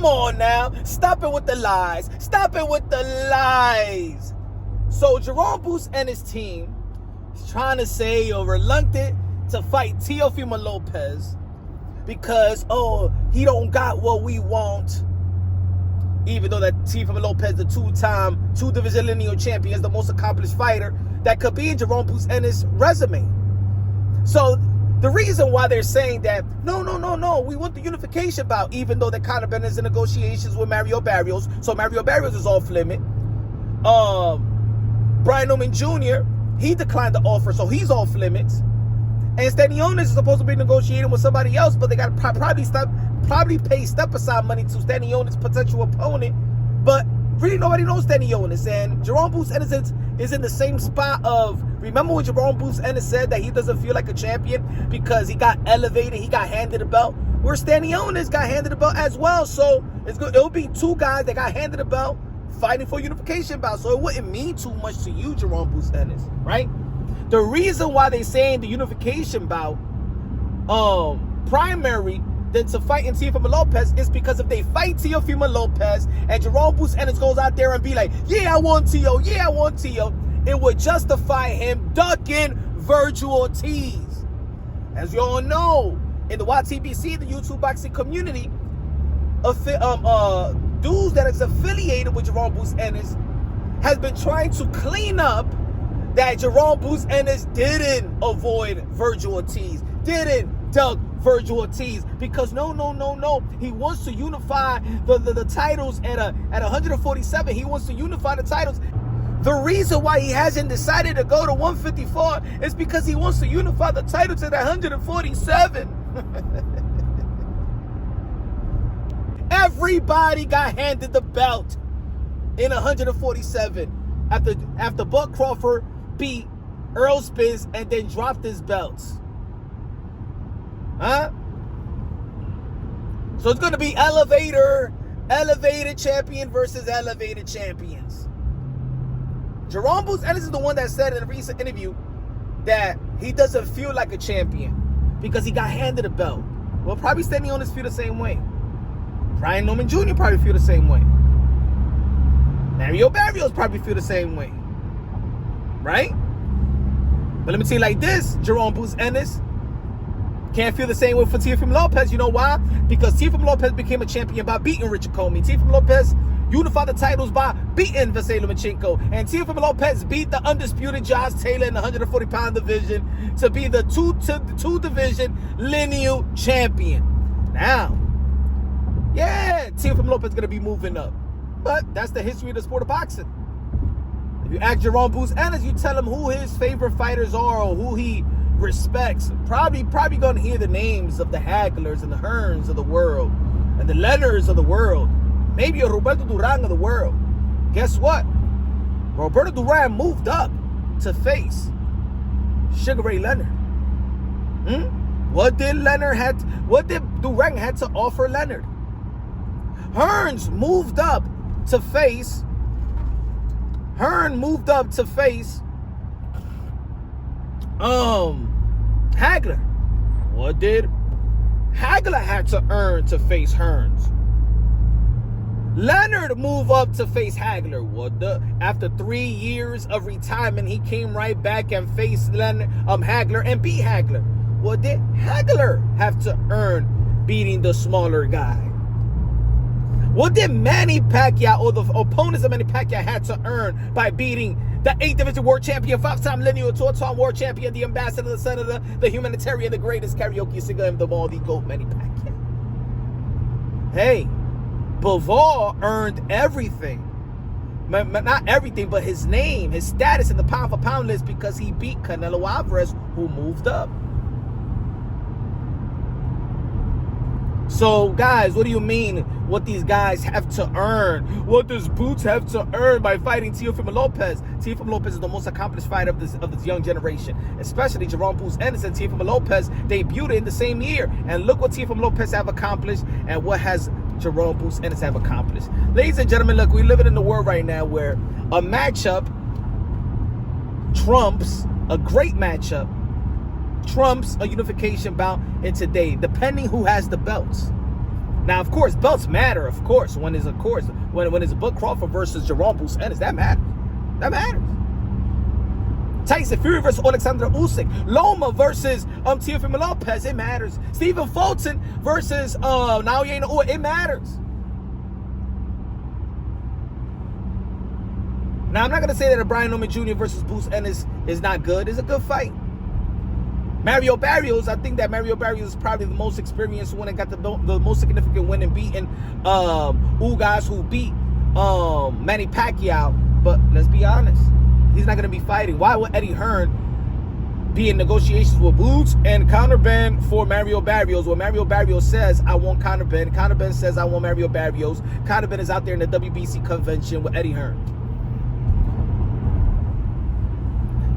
Come on now. Stop it with the lies. Stop it with the lies. So Jaron Boots and his team is trying to say you're reluctant to fight Teofimo Lopez because, he don't got what we want. Even though that Teofimo Lopez, the two-division lineal champion, is the most accomplished fighter that could be in Jaron Boots Ennis' resume. So the reason why they're saying that, no, we want the unification bout, even though they kind of been in negotiations with Mario Barrios. So Mario Barrios is off limit. Brian Newman Jr., he declined the offer, so he's off limits. And Stanionis is supposed to be negotiating with somebody else, but they got to probably pay step-aside money to Stanionis' potential opponent. But really nobody knows Stanionis. And Jaron Boots Ennis is in the same spot of, remember when Jaron Boots Ennis said that he doesn't feel like a champion because he got elevated, he got handed the belt? Where Stanionis got handed the belt as well. So it'll be two guys that got handed the belt fighting for unification bout. So it wouldn't mean too much to you, Jaron Boots Ennis, right? The reason why they saying the unification bout primary than to fight in Teofimo Lopez is because if they fight Teofimo Lopez and Jaron Boots Ennis goes out there and be like, yeah, I want Teo, it would justify him ducking Vergil Ortiz. As you all know, in the YTBC, the YouTube boxing community, dudes that is affiliated with Jaron Boots Ennis has been trying to clean up that Jaron Boots Ennis didn't avoid Vergil Ortiz, didn't duck Vergil Ortiz, because no, he wants to unify the titles at 147. He wants to unify the titles. The reason why he hasn't decided to go to 154 is because he wants to unify the titles at 147. Everybody got handed the belt in 147 after Buck Crawford beat Earl Spence and then dropped his belts. Huh? So it's going to be elevated champion versus elevated champions. Jaron Boots Ennis is the one that said in a recent interview that he doesn't feel like a champion because he got handed a belt. Well, probably standing on his feet the same way. Brian Newman Jr. probably feel the same way. Mario Barrios probably feel the same way. Right? But let me tell you like this, Jaron Boots Ennis can't feel the same way for Teofimo Lopez. You know why? Because Teofimo Lopez became a champion by beating Richard Comey. Teofimo Lopez unified the titles by beating Vasily Lomachenko. And Teofimo Lopez beat the undisputed Josh Taylor in the 140-pound division to be the two-division lineal champion. Now, yeah, Teofimo Lopez is going to be moving up. But that's the history of the sport of boxing. If you ask Jaron Boots Ennis, you tell him who his favorite fighters are or who he respects. Probably going to hear the names of the Haglers and the Hearns of the world and the Leonards of the world. Maybe a Roberto Duran of the world. Guess what? Roberto Duran moved up to face Sugar Ray Leonard. What did Duran had to offer Leonard? Hearn moved up to face Hagler. What did Hagler had to earn to face Hearns? Leonard moved up to face Hagler. After 3 years of retirement, he came right back and faced Hagler and beat Hagler. What did Hagler have to earn beating the smaller guy? What did Manny Pacquiao or the opponents of Manny Pacquiao had to earn by beating the 8th Division World Champion, 5-time lineal, 2-time World Champion, the Ambassador, the Senator, the Humanitarian, the greatest karaoke singer of them all, the GOAT, Manny Pacquiao? Hey, Bivol earned everything. Not everything, but his name, his status in the pound-for-pound list because he beat Canelo Alvarez, who moved up. So, guys, what do you mean what these guys have to earn? What does Boots have to earn by fighting Teofimo Lopez? Teofimo Lopez is the most accomplished fighter of this young generation, especially Jaron Boots Ennis and Teofimo Lopez debuted in the same year. And look what Teofimo Lopez have accomplished and what has Jaron Boots Ennis have accomplished. Ladies and gentlemen, look, we're living in a world right now where a matchup trumps a great matchup, trumps a unification bout in today, depending who has the belts. Now, of course, belts matter, of course. When it's Bud Crawford versus Jaron Boots Ennis, that matters. That matters. Tyson Fury versus Alexander Usyk. Loma versus Teofimo Lopez, it matters. Stephen Fulton versus it matters. Now, I'm not going to say that a Brian Norman Jr. versus Boots Ennis is not good. It's a good fight. Mario Barrios, I think that Mario Barrios is probably the most experienced one and got the most significant win in beating guys who beat Manny Pacquiao. But let's be honest, he's not going to be fighting. Why would Eddie Hearn be in negotiations with Boots and Conor Ben for Mario Barrios? Well, Mario Barrios says, I want Conor Ben. Conor Ben says, I want Mario Barrios. Conor Ben is out there in the WBC convention with Eddie Hearn.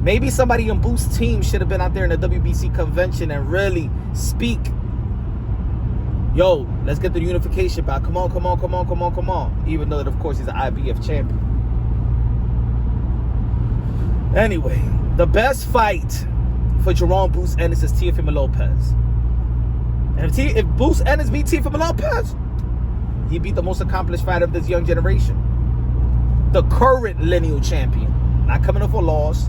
Maybe somebody in Boots' team should have been out there in the WBC convention and really speak. Yo, let's get the unification back. Come on, come on, come on, come on, come on. Even though that, of course, he's an IBF champion. Anyway, the best fight for Jaron Boots Ennis is Teofimo Lopez. And if Boots Ennis beat Teofimo Lopez, he beat the most accomplished fighter of this young generation. The current lineal champion. Not coming up for loss.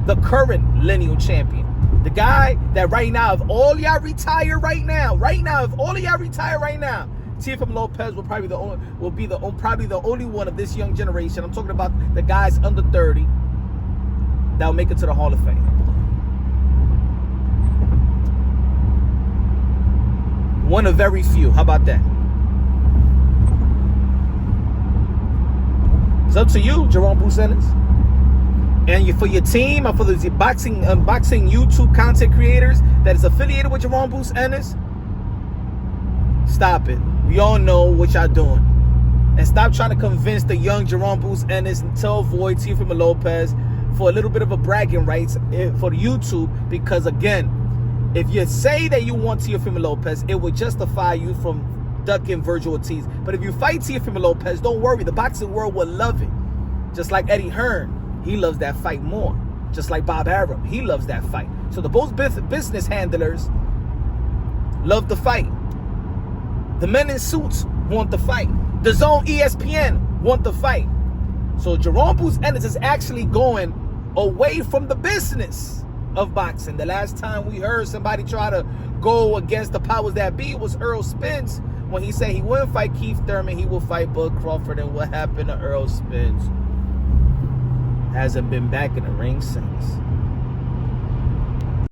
The current lineal champion. The guy that right now, if all y'all retire right now, if all of y'all retire right now, Teofimo Lopez will probably be the only one of this young generation. I'm talking about the guys under 30 that will make it to the Hall of Fame. One of very few. How about that? It's up to you, Jaron Boots Ennis. And for your team, or for the boxing YouTube content creators that is affiliated with Jaron Boots Ennis, stop it. We all know what y'all doing. And stop trying to convince the young Jaron Boots Ennis and to avoid Teofimo Lopez for a little bit of a bragging rights for the YouTube. Because again, if you say that you want Teofimo Lopez, it would justify you from ducking Vergil Ortiz. But if you fight Teofimo Lopez, don't worry. The boxing world will love it. Just like Eddie Hearn. He loves that fight more. Just like Bob Arum. He loves that fight. So the both business handlers love the fight. The men in suits want the fight. The Zone ESPN want the fight. So Jaron Boots Ennis is actually going away from the business of boxing. The last time we heard somebody try to go against the powers that be was Earl Spence, when he said he wouldn't fight Keith Thurman, he will fight Bud Crawford. And what happened to Earl Spence? Hasn't been back in the ring since.